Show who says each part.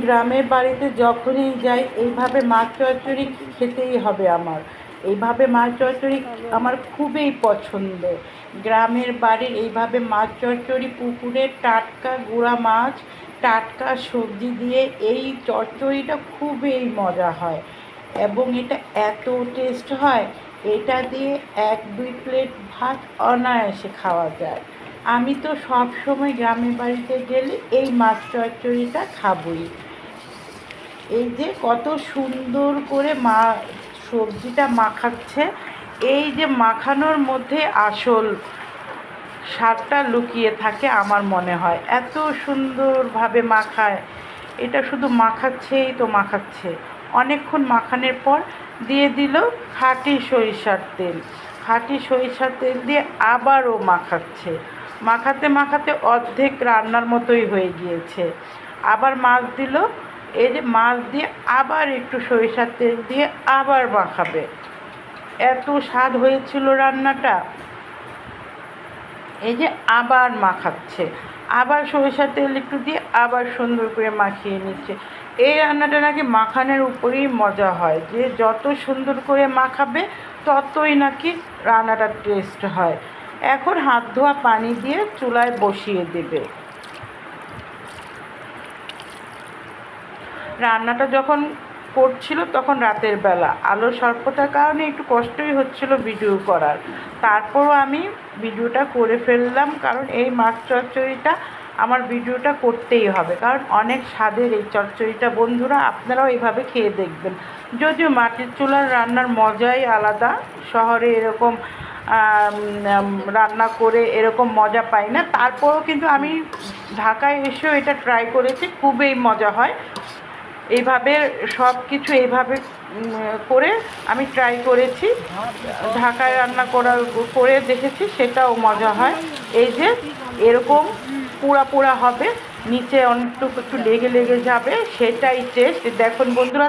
Speaker 1: গ্রামের বাড়িতে যখনই যাই এইভাবে মাছ চচ্চড়ি খেতেই হবে আমার। এইভাবে মাছ চচ্চড়ি আমার খুবই পছন্দ। গ্রামের বাড়ির এইভাবে মাছ চচ্চড়ি, পুকুরের টাটকা গুঁড়া মাছ, টাটকা সবজি দিয়ে এই চচ্চড়িটা খুবই মজা হয় এবং এটা এত টেস্ট হয়, এটা দিয়ে 1-2 প্লেট ভাত অনায়াসে খাওয়া যায়। আমি তো সব সময় গ্রামের বাড়িতে গেলে এই মাছ চচ্চড়িটা খাবই। এই যে কত সুন্দর করে সবজিটা মাখাচ্ছে, এই যে মাখানোর মধ্যে আসল স্বাদটা লুকিয়ে থাকে আমার মনে হয়। এত সুন্দরভাবে মাখায়, এটা শুধু মাখাচ্ছেই তো মাখাচ্ছে। অনেকক্ষণ মাখানোর পর দিয়ে দিল খাঁটি সরিষার তেল। খাঁটি সরিষার তেল দিয়ে আবারও মাখাচ্ছে। মাখাতে মাখাতে অর্ধেক রান্নার মতোই হয়ে গিয়েছে। আবার মাছ দিল, এই যে মাছ দিয়ে আবার একটু সরিষার তেল দিয়ে আবার মাখাবে। এত স্বাদ হয়েছিল রান্নাটা। এই যে আবার মাখাচ্ছে, আবার সরিষার তেল একটু দিয়ে আবার সুন্দর করে মাখিয়ে নিচ্ছে। এই রান্নাটা নাকি মাখানোর উপরেই মজা হয়, যে যত সুন্দর করে মাখাবে ততই নাকি রান্নাটা টেস্ট হয়। এখন হাত ধোয়া পানি দিয়ে চুলায় বসিয়ে দেবে। রান্নাটা যখন করছিল তখন রাতের বেলা, আলোর স্বল্পতার কারণে একটু কষ্টই হচ্ছিল ভিডিও করার। তারপরও আমি ভিডিওটা করে ফেললাম, কারণ এই মাছ চচ্চড়িটা আমার ভিডিওটা করতেই হবে, কারণ অনেক স্বাদের এই চচ্চড়িটা। বন্ধুরা, আপনারাও এইভাবে খেয়ে দেখবেন। যদিও মাটির চুলার রান্নার মজাই আলাদা, শহরে এরকম রান্না করে এরকম মজা পাই না। তারপরেও কিন্তু আমি ঢাকায় এসেও এটা ট্রাই করেছি, খুবই মজা হয়। এইভাবে সব কিছু এইভাবে করে আমি ট্রাই করেছি, ঢাকায় রান্না করে দেখেছি, সেটাও মজা হয়। এই যে এরকম পোড়া পোড়া হবে, নিচে অনেকটুকু একটু লেগে লেগে যাবে, সেটাই টেস্ট। দেখুন বন্ধুরা।